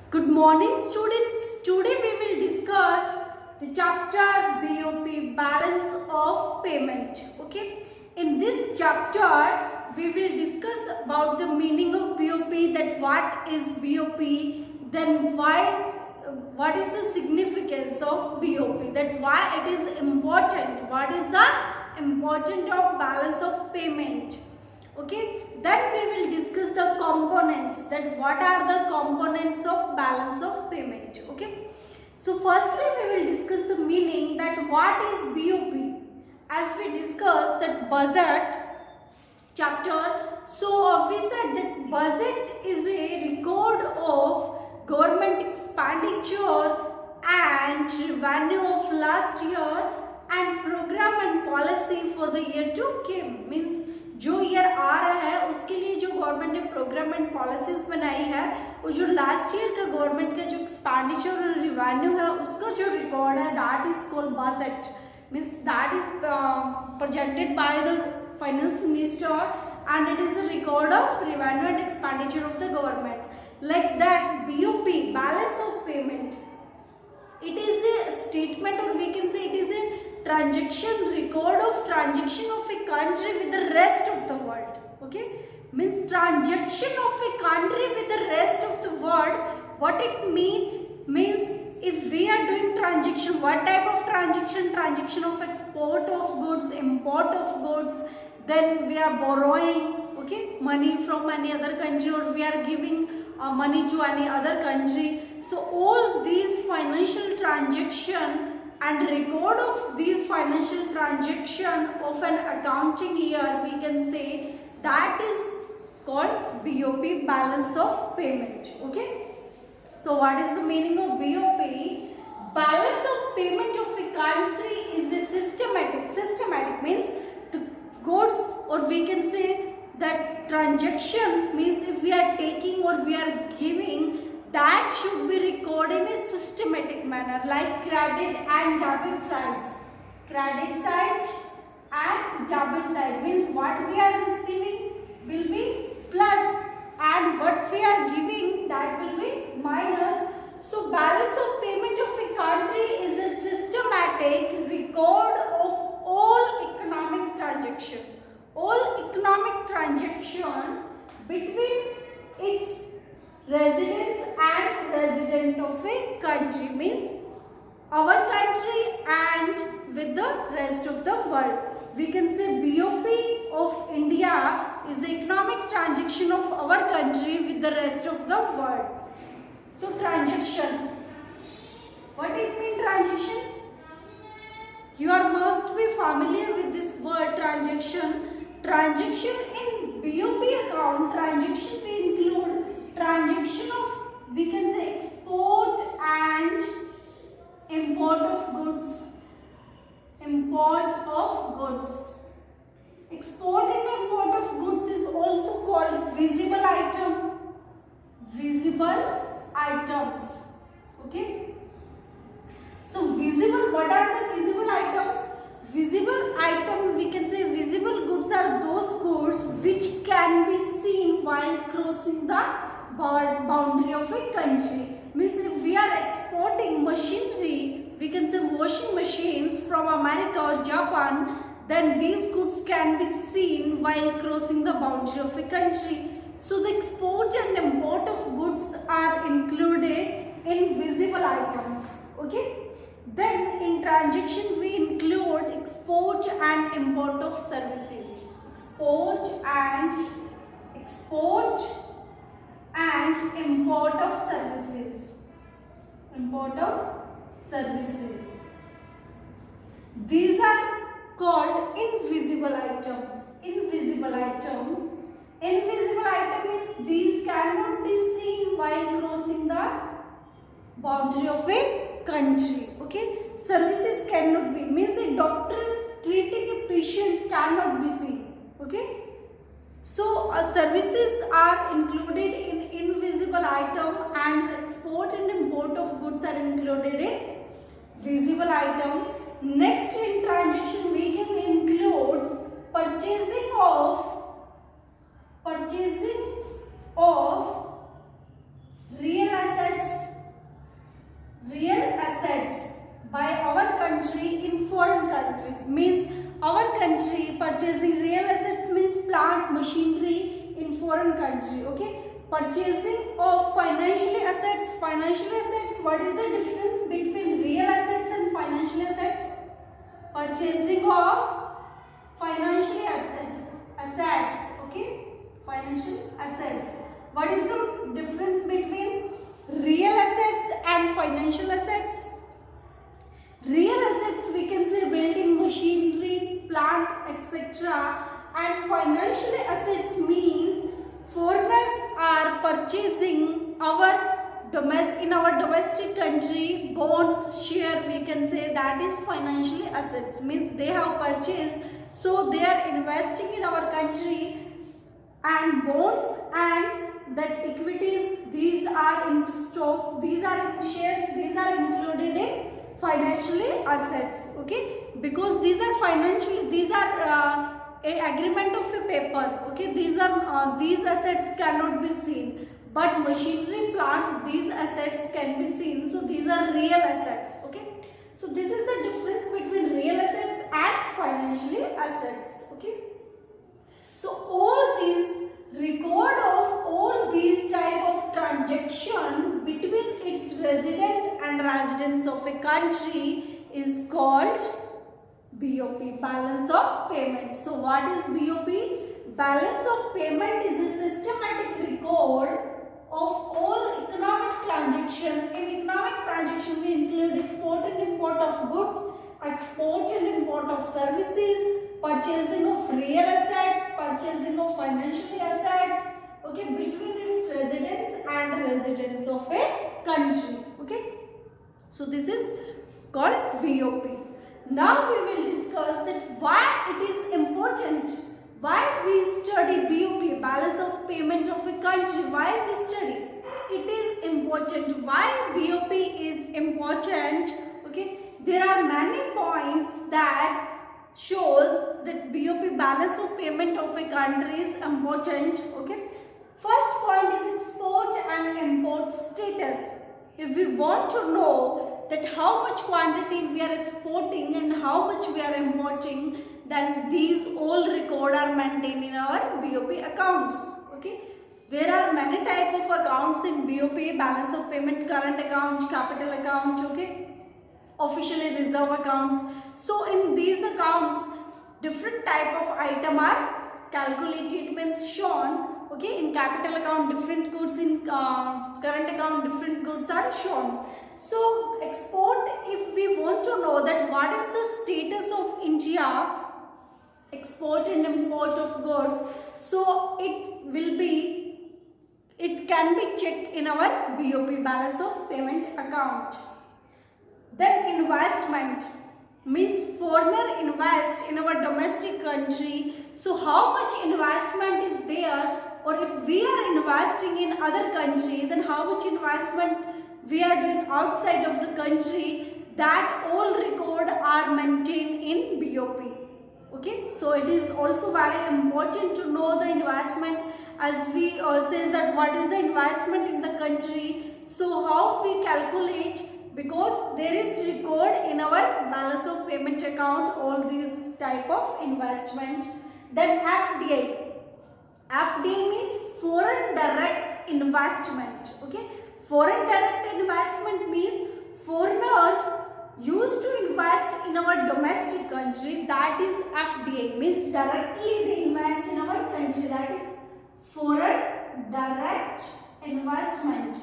Good morning students. Today we will discuss the chapter BOP, balance of payment. Okay. In this chapter we will discuss about the meaning of BOP, that what is BOP, then what is the significance of BOP, that why it is important, what is the importance of balance of payment. Okay, then we will discuss the components, that what are the components of balance of payment. Okay, so firstly we will discuss the meaning, that what is BOP. As we discussed that budget chapter, so we said that budget is a record of government expenditure and revenue of last year and program and policy for the year to come. Means जो year आ रहा है उसके लिए जो government ने programme and policies बनाई है, वो जो लास्ट ईयर का गवर्नमेंट का जो एक्सपेंडिचर और रिवेन्यू है उसका जो रिकॉर्ड है, that is called budget. Means that is presented by the finance minister and it is the record of revenue and expenditure of the government. Like that, BOP, balance of payment, it is a statement, or we can say it is a transaction, record of transaction of a country with the rest of the world. Okay, means transaction of a country with the rest of the world. What it means if we are doing transaction, what type of transaction of export of goods, import of goods, then we are borrowing, okay, money from any other country, or we are giving money to any other country. So all these financial transaction and record of these financial transaction of an accounting year, we can say that is called BOP, balance of payment. Okay, so what is the meaning of BOP? Balance of payment of a country is a systematic means the goods, or we can say that transaction means if we are taking or we are giving, that should be recorded in a systematic manner, like credit and debit sides. Credit side and debit side means what we are receiving will be plus and what we are giving, that will be minus. So balance of payment of a country is a systematic record of all economic transaction between its residents and resident of a country, means our country and with the rest of the world. We can say BOP of India is the economic transaction of our country with the rest of the world. So transaction, what it means transaction? You are must be familiar with this word transaction. Transaction in BOP account, transaction we include transaction of, we can say, export and import of goods. Export and import of goods is also called visible items. Okay. So visible, what are the visible items? Visible item, we can say visible goods are those goods which can be seen while crossing the boundary of a country. Means if we are exporting machinery, we can say washing machines from America or Japan, then these goods can be seen while crossing the boundary of a country. So the export and import of goods are included in visible items. Okay. Then in transaction we include export and import of services. Export and import of services. These are called invisible items. Invisible item means these cannot be seen while crossing the boundary of a country. Okay, services cannot be, means a doctor treating a patient cannot be seen. Okay, so services are included in invisible item and export and import of goods are included in visible item. Next in transaction we can include purchasing of real assets means our country purchasing real assets means plant machinery in foreign country. Okay, purchasing of financial assets. What is the difference between real assets and financial assets? Purchasing of financial assets. Okay, financial assets. What is the difference between real assets and financial assets? Real assets we can say building, machinery, plant, etc. And financial assets means foreigners are purchasing in our domestic country bonds, share, we can say that is financial assets, means they have purchased, so they are investing in our country, and bonds and that equities, these are in stocks, these are in shares, these are included in financial assets. Okay, because these are a agreement of a paper. Okay, these assets cannot be seen, but machinery, plants, these assets can be seen, so these are real assets. Okay, so this is the difference between real assets and financial assets. Okay, so all these record of all these type of transaction between its resident and residents of a country is called BOP, balance of payment. So what is BOP? Balance of payment is a systematic record of all economic transaction. In economic transaction we include export and import of goods, export and import of services, purchasing of real assets, purchasing of financial assets, okay, between its residents of a country. Okay, so this is called BOP. Now we will discuss that why it is important, why we study BOP, balance of payment of a country, why we study. It is important. Why BOP is important? Okay, there are many points that shows that BOP, balance of payment of a country, is important. Okay, first point is export and import status. If we want to know that how much quantity we are exporting and how much we are importing, then these all record are maintained in our BOP accounts. Okay, there are many type of accounts in BOP: balance of payment, current account, capital account, okay, officially reserve accounts. So in these accounts different type of item are calculated, means shown. Okay, in capital account different goods, in current account different goods are shown. So export, if we want to know that what is the status of India export and import of goods, so it can be checked in our BOP, balance of payment account. Then investment means foreigner invest in our domestic country. So how much investment is there, or if we are investing in other country, then how much investment we are doing outside of the country, that all record are maintained in BOP. Okay, so it is also very important to know the investment, as we say that what is the investment in the country. So how we calculate, because there is record in our balance of payment account all these type of investment. Then FDI. FDI means foreign direct investment. Okay, foreign direct investment means foreigners used to invest in our domestic country, that is FDI, means directly they invest in our country, that is foreign direct investment.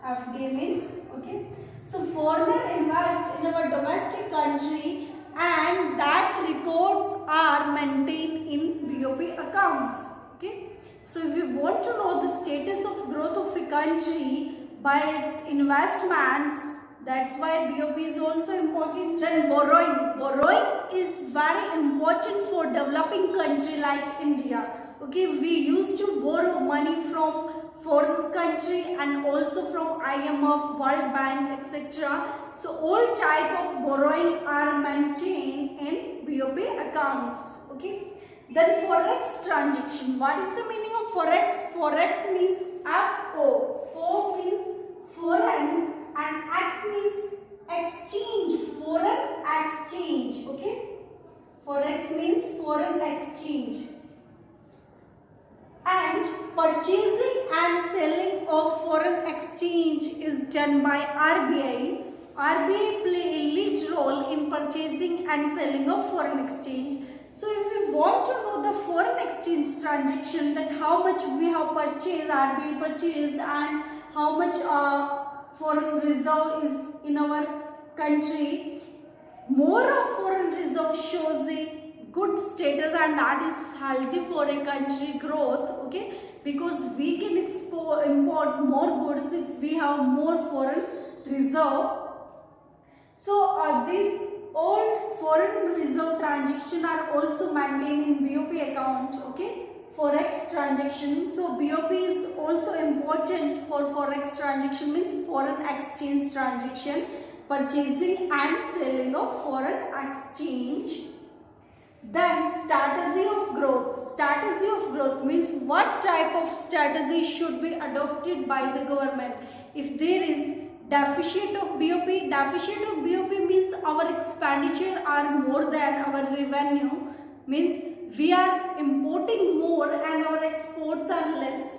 FDI means, okay, so foreigner invest in our domestic country and that records are maintained in BOP accounts. Okay, so if you want to know the status of growth of a country by its investments, that's why BOP is also important. Then borrowing is very important for developing country like India. Okay, we used to borrow money from foreign country and also from IMF, World Bank, etc. So all type of borrowing are maintained in BOP accounts. Okay, then forex transaction. What is the meaning of forex? Forex means FO. Fo means foreign and X means exchange. exchange. Okay, forex means foreign exchange. And purchasing and selling of foreign exchange is done by RBI. RBI play a lead role in purchasing and selling of foreign exchange. So if we want to know the foreign exchange transaction, that how much we have purchased, RBI purchased, and how much foreign reserve is in our country, more of foreign reserve shows a good status, and that is healthy for a country growth. Okay, because we can import more goods if we have more foreign reserve. So these all foreign reserve transactions are also maintained in BOP account. Okay, forex transaction. So BOP is also important for forex transaction, means foreign exchange transaction, purchasing and selling of foreign exchange. Then strategy of growth. Strategy of growth means what type of strategy should be adopted by the government. If there is deficit of BOP means our expenditure are more than our revenue, means we are importing more and our exports are less.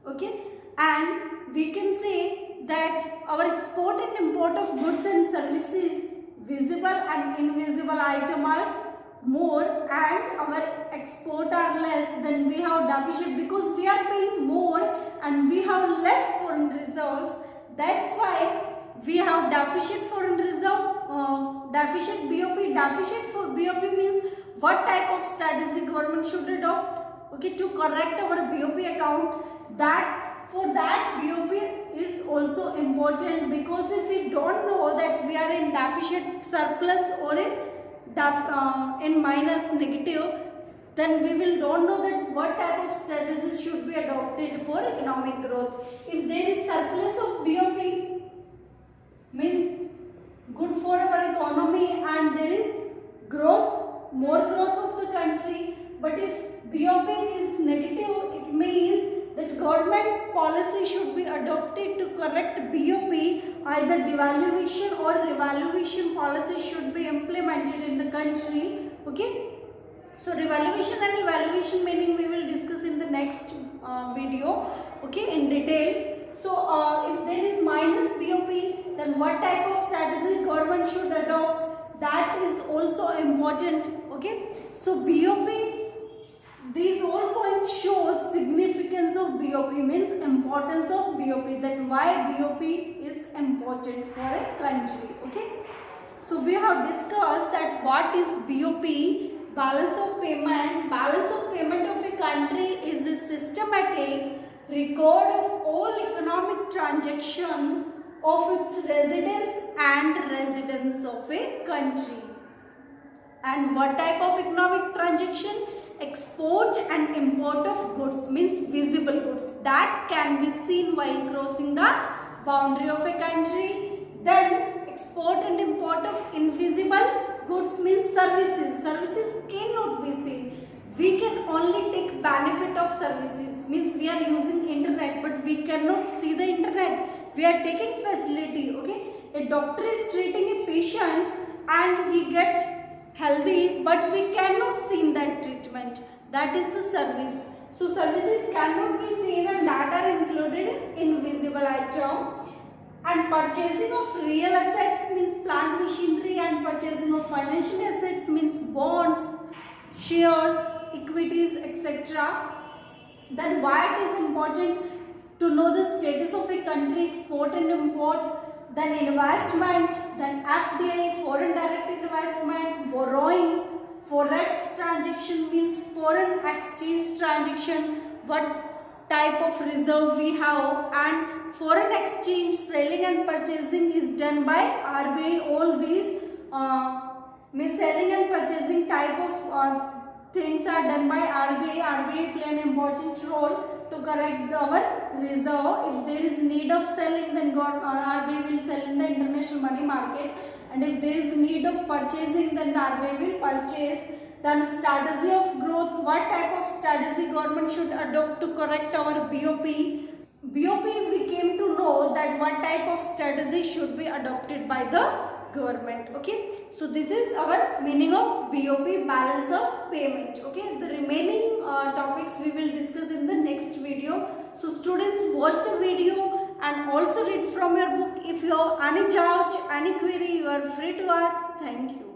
Okay, and we can say that our export and import of goods and services, visible and invisible items are more and our export are less, then we have deficit because we are paying more and we have less foreign reserves. That's why we have deficit foreign reserve, deficit BOP. Deficit for BOP means what type of strategy government should adopt, okay, to correct our BOP account. That for that BOP is also important, because if we don't know that we are in deficit, surplus, or in minus, negative, then we will don't know that what type of strategies should be adopted for economic growth. If there is surplus of BOP, means good for our economy and there is growth, more growth of the country. But if BOP is negative, it means that government policy should be adopted to correct BOP. Either devaluation or revaluation policy should be implemented in the country. Okay. So revaluation and evaluation meaning we will discuss in the next video, okay, in detail. So if there is minus BOP, then what type of strategy government should adopt, that is also important. Okay. So BOP, these all points show significance of BOP, means importance of BOP, that why BOP is important for a country. Okay. So we have discussed that what is BOP. Balance of payment. Balance of payment of a country is a systematic record of all economic transaction of its residents of a country. And what type of economic transaction? Export and import of goods, means visible goods that can be seen while crossing the boundary of a country. Then export and import of invisible goods means services. Services cannot be seen. We can only take benefit of services, means we are using internet but we cannot see the internet. We are taking facility. Okay, a doctor is treating a patient and he gets healthy, but we cannot see that treatment. That is the service. So services cannot be seen and that are included in invisible item. And purchasing of real assets means plant machinery, and purchasing of financial assets means bonds, shares, equities, etc. Then why it is important to know the status of a country, export and import, then investment, then FDI, foreign direct investment, borrowing, forex transaction means foreign exchange transaction, what type of reserve we have, and foreign exchange selling and purchasing is done by RBI. All these means selling and purchasing type of things are done by RBI. RBI play an important role to correct our reserve. If there is need of selling, then RBI will sell in the international money market, and if there is need of purchasing, then the RBI will purchase. Then strategy of growth, what type of strategy government should adopt to correct our BOP. BOP, we came to know that what type of strategy should be adopted by the government. Okay, so this is our meaning of BOP, balance of payment. Okay, the remaining topics we will discuss in the next video. So students, watch the video and also read from your book. If you have any doubt, any query, you are free to ask. Thank you.